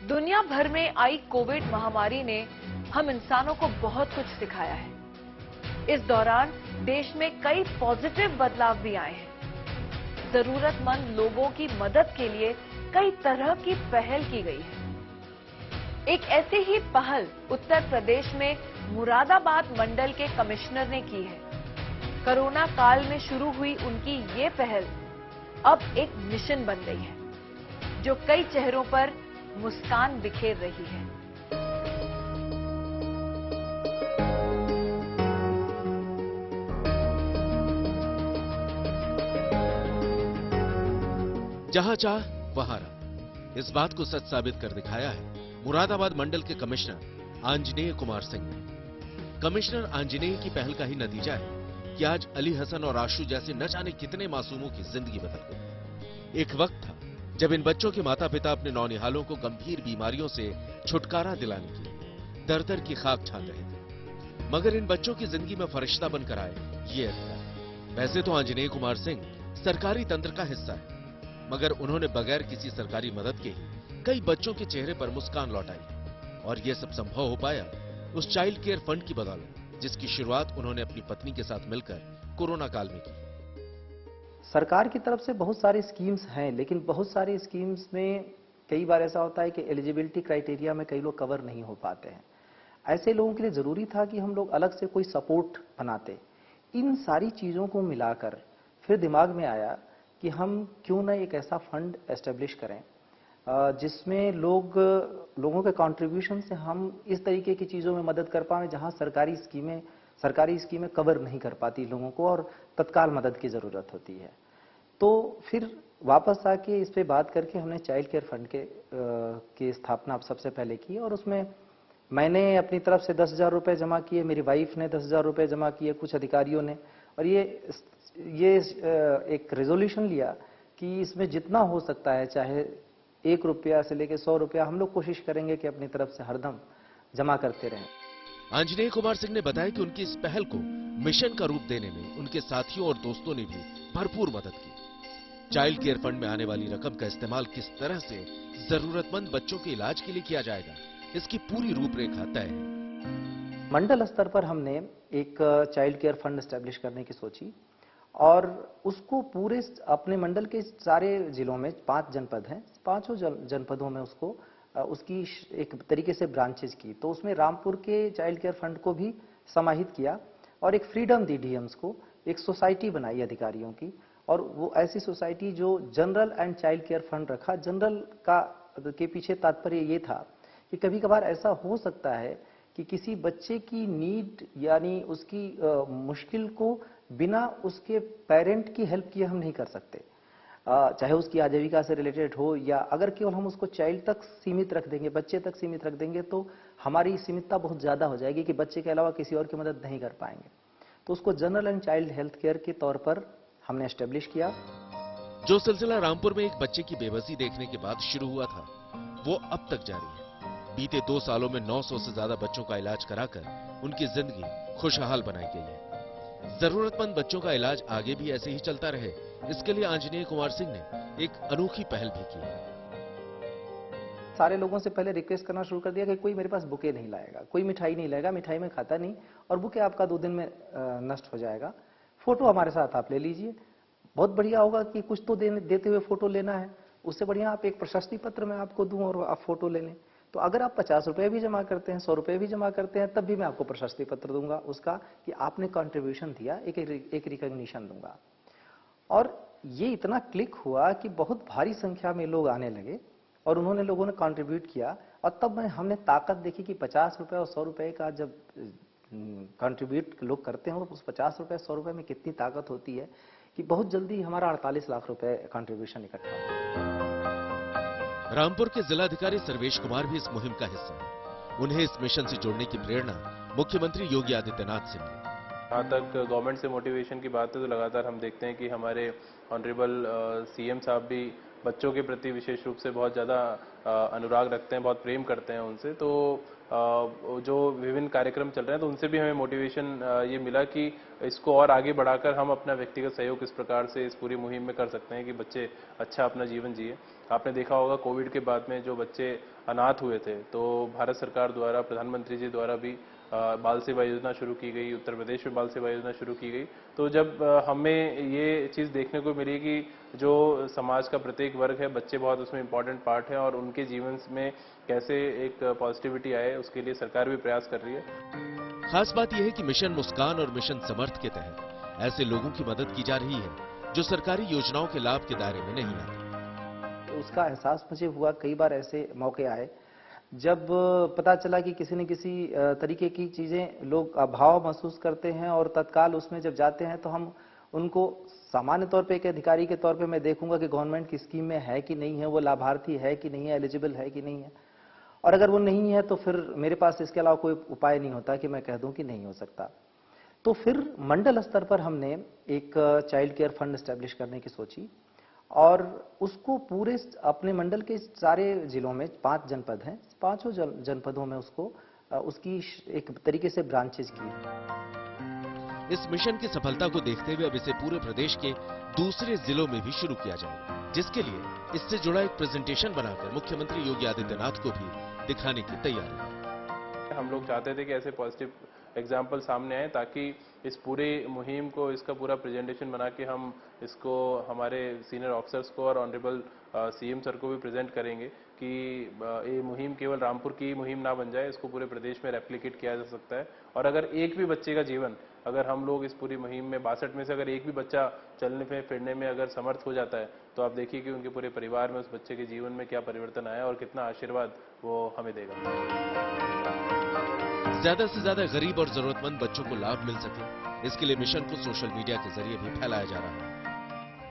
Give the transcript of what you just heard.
दुनिया भर में आई कोविड महामारी ने हम इंसानों को बहुत कुछ सिखाया है। इस दौरान देश में कई पॉजिटिव बदलाव भी आए हैं। जरूरतमंद लोगों की मदद के लिए कई तरह की पहल की गई है। एक ऐसी ही पहल उत्तर प्रदेश में मुरादाबाद मंडल के कमिश्नर ने की है। कोरोना काल में शुरू हुई उनकी ये पहल अब एक मिशन बन गई है, जो कई चेहरों पर मुस्कान बिखेर रही है। जहां चाह वहां रहा, इस बात को सच साबित कर दिखाया है मुरादाबाद मंडल के कमिश्नर आंजनेय कुमार सिंह ने। कमिश्नर आंजनेय की पहल का ही नतीजा है कि आज अली हसन और आशु जैसे न जाने कितने मासूमों की जिंदगी बदल गई। एक वक्त था जब इन बच्चों के माता पिता अपने नौनिहालों को गंभीर बीमारियों से छुटकारा दिलाने के लिए दर-दर की खाक छान रहे थे, मगर इन बच्चों की जिंदगी में फरिश्ता बनकर आए ये अधिकारी। वैसे तो आंजनेय कुमार सिंह सरकारी तंत्र का हिस्सा है, मगर उन्होंने बगैर किसी सरकारी मदद के कई बच्चों के चेहरे पर मुस्कान लौटाई, और यह सब संभव हो पाया उस चाइल्ड केयर फंड की बदौलत, जिसकी शुरुआत उन्होंने अपनी पत्नी के साथ मिलकर कोरोना काल में की। सरकार की तरफ से बहुत सारी स्कीम्स हैं, लेकिन बहुत सारी स्कीम्स में कई बार ऐसा होता है कि एलिजिबिलिटी क्राइटेरिया में कई लोग कवर नहीं हो पाते हैं। ऐसे लोगों के लिए जरूरी था कि हम लोग अलग से कोई सपोर्ट बनाते। इन सारी चीजों को मिलाकर फिर दिमाग में आया कि हम क्यों ना एक ऐसा फंड एस्टेब्लिश करें जिसमें लोगों के कंट्रीब्यूशन से हम इस तरीके की चीजों में मदद कर पाएं जहां सरकारी स्कीमें कवर नहीं कर पाती लोगों को और तत्काल मदद की जरूरत होती है। तो फिर वापस आके इस पे बात करके हमने चाइल्ड केयर फंड की स्थापना अब सबसे पहले की, और उसमें मैंने अपनी तरफ से 10,000 रुपए जमा किए, मेरी वाइफ ने 10,000 रुपए जमा किए, कुछ अधिकारियों ने, और ये एक रेजोल्यूशन लिया कि इसमें जितना हो सकता है, चाहे 1 रुपया से लेकर 100 रुपया, हम लोग कोशिश करेंगे कि अपनी तरफ से हरदम जमा करते रहें। आंजनेय कुमार सिंह ने बताया कि उनकी इस पहल को मिशन का रूप देने में उनके साथियों और दोस्तों ने भी भरपूर मदद की। चाइल्ड केयर फंड में आने वाली रकम का इस्तेमाल किस तरह से जरूरतमंद बच्चों के इलाज के लिए किया जाएगा, इसकी पूरी रूपरेखा तय है। मंडल स्तर पर हमने एक चाइल्ड केयर फंड एस्टेब्लिश करने की सोची, और उसको पूरे अपने मंडल के सारे जिलों में 5 जनपद हैं, 5 जनपदों में उसकी एक तरीके से ब्रांचेज की। तो उसमें रामपुर के चाइल्ड केयर फंड को भी समाहित किया और एक फ्रीडम दी डीएम्स को, एक सोसाइटी बनाई अधिकारियों की, और वो ऐसी सोसाइटी जो general and child care fund रखा। जनरल के पीछे तात्पर्य ये था कि कभी कभार ऐसा हो सकता है कि किसी बच्चे की नीड यानी उसकी मुश्किल को बिना उसके पेरेंट की हेल्प किए हम नहीं कर सकते, चाहे उसकी आजीविका से रिलेटेड हो, या अगर केवल हम उसको चाइल्ड तक सीमित रख देंगे, बच्चे तक सीमित रख देंगे, तो हमारी सीमितता बहुत ज्यादा हो जाएगी कि बच्चे के अलावा किसी और की मदद नहीं कर पाएंगे। तो उसको general and child health care के तौर पर हमने एस्टेब्लिश किया। जो सिलसिला रामपुर में एक बच्चे की बेबसी देखने के बाद शुरू हुआ था, वो अब तक जारी है। बीते 2 सालों में 900 से ज्यादा बच्चों का इलाज कराकर उनकी जिंदगी खुशहाल बनाई गई है। जरूरतमंद बच्चों का इलाज आगे भी ऐसे ही चलता रहे, इसके लिए आंजनेय कुमार सिंह ने एक अनोखी पहल भी की है। सारे लोगों से पहले रिक्वेस्ट करना शुरू कर दिया कि कोई मेरे पास बुके नहीं लाएगा, कोई मिठाई नहीं लाएगा, मिठाई में खाता नहीं, और बुके आपका 2 दिन में नष्ट हो जाएगा। फोटो हमारे साथ आप ले लीजिए, बहुत बढ़िया होगा कि कुछ तो देते हुए फोटो लेना है, उससे बढ़िया आप एक प्रशस्ति पत्र मैं आपको दूं और आप फोटो ले लें। तो अगर आप 50 रुपए भी जमा करते हैं, 100 रुपए भी जमा करते हैं, तब भी मैं आपको प्रशस्ति पत्र दूंगा उसका कि आपने कंट्रीब्यूशन दिया, एक रिकॉग्निशन दूंगा। और ये इतना क्लिक हुआ कि बहुत भारी संख्या में लोग आने लगे और लोगों ने कंट्रीब्यूट किया, और तब हमने ताकत देखी कि 50 रुपए और 100 रुपए का जब कंट्रीब्यूट लोग करते हैं, उस 50 रुपए 100 रुपए में कितनी ताकत होती है कि बहुत जल्दी हमारा 48 लाख रुपए कंट्रीब्यूशन इकट्ठा हुआ। रामपुर के जिलाधिकारी सर्वेश कुमार भी इस मुहिम का हिस्सा हैं। उन्हें इस मिशन से जोड़ने की प्रेरणा मुख्यमंत्री योगी आदित्यनाथ से मिली। जहाँ तक गवर्नमेंट से मोटिवेशन की बात है, तो लगातार हम देखते हैं कि हमारे ऑनरेबल सीएम साहब भी बच्चों के प्रति विशेष रूप से बहुत ज़्यादा अनुराग रखते हैं, बहुत प्रेम करते हैं उनसे। तो जो विभिन्न कार्यक्रम चल रहे हैं तो उनसे भी हमें मोटिवेशन ये मिला कि इसको और आगे बढ़ाकर हम अपना व्यक्तिगत सहयोग किस प्रकार से इस पूरी मुहिम में कर सकते हैं कि बच्चे अच्छा अपना जीवन जिए। आपने देखा होगा कोविड के बाद में जो बच्चे अनाथ हुए थे, तो भारत सरकार द्वारा, प्रधानमंत्री जी द्वारा भी बाल सेवा योजना शुरू की गई, उत्तर प्रदेश में बाल सेवा योजना शुरू की गई। तो जब हमें ये चीज़ देखने को मिली कि जो समाज का प्रत्येक वर्ग है, बच्चे बहुत उसमें इम्पोर्टेंट पार्ट है और उनके जीवन में कैसे एक पॉजिटिविटी आए, उसके लिए सरकार भी प्रयास कर रही है। खास बात यह है कि मिशन मुस्कान और मिशन समर्थ के तहत ऐसे लोगों की मदद की जा रही है जो सरकारी योजनाओं के लाभ के दायरे में नहीं आते। उसका एहसास मुझे हुआ, कई बार ऐसे मौके आए जब पता चला कि किसी न किसी तरीके की चीजें लोग अभाव महसूस करते हैं और तत्काल उसमें जब जाते हैं तो हम उनको सामान्य तौर पे एक अधिकारी के तौर पे मैं देखूंगा कि गवर्नमेंट की स्कीम में है कि नहीं है, वो लाभार्थी है कि नहीं है, एलिजिबल है कि नहीं है, और अगर वो नहीं है तो फिर मेरे पास इसके अलावा कोई उपाय नहीं होता कि मैं कह दूं कि नहीं हो सकता। तो फिर मंडल स्तर पर हमने एक चाइल्ड केयर फंड एस्टेब्लिश करने की सोची और उसको पूरे अपने मंडल के सारे जिलों में 5 जनपद हैं, 5 जनपदों में उसको उसकी एक तरीके से ब्रांचेज की। इस मिशन की सफलता को देखते हुए अब इसे पूरे प्रदेश के दूसरे जिलों में भी शुरू किया जाएगा, जिसके लिए इससे जुड़ा एक प्रेजेंटेशन बनाकर मुख्यमंत्री योगी आदित्यनाथ को भी दिखाने की तैयारी है। हम लोग चाहते थे कि ऐसे पॉजिटिव एग्जाम्पल सामने आए ताकि इस पूरे मुहिम को, इसका पूरा प्रेजेंटेशन बना के हम इसको हमारे सीनियर ऑफिसर्स को और ऑनरेबल सीएम सर को भी प्रेजेंट करेंगे कि ये मुहिम केवल रामपुर की मुहिम ना बन जाए, इसको पूरे प्रदेश में रेप्लिकेट किया जा सकता है। और अगर एक भी बच्चे का जीवन, अगर हम लोग इस पूरी मुहिम में 62 में से अगर एक भी बच्चा चलने में फिरने में अगर समर्थ हो जाता है तो आप देखिए कि उनके पूरे परिवार में उस बच्चे के जीवन में क्या परिवर्तन आया और कितना आशीर्वाद वो हमें देगा। ज्यादा से ज्यादा गरीब और जरूरतमंद बच्चों को लाभ मिल सके, इसके लिए मिशन को सोशल मीडिया के जरिए भी फैलाया जा रहा है।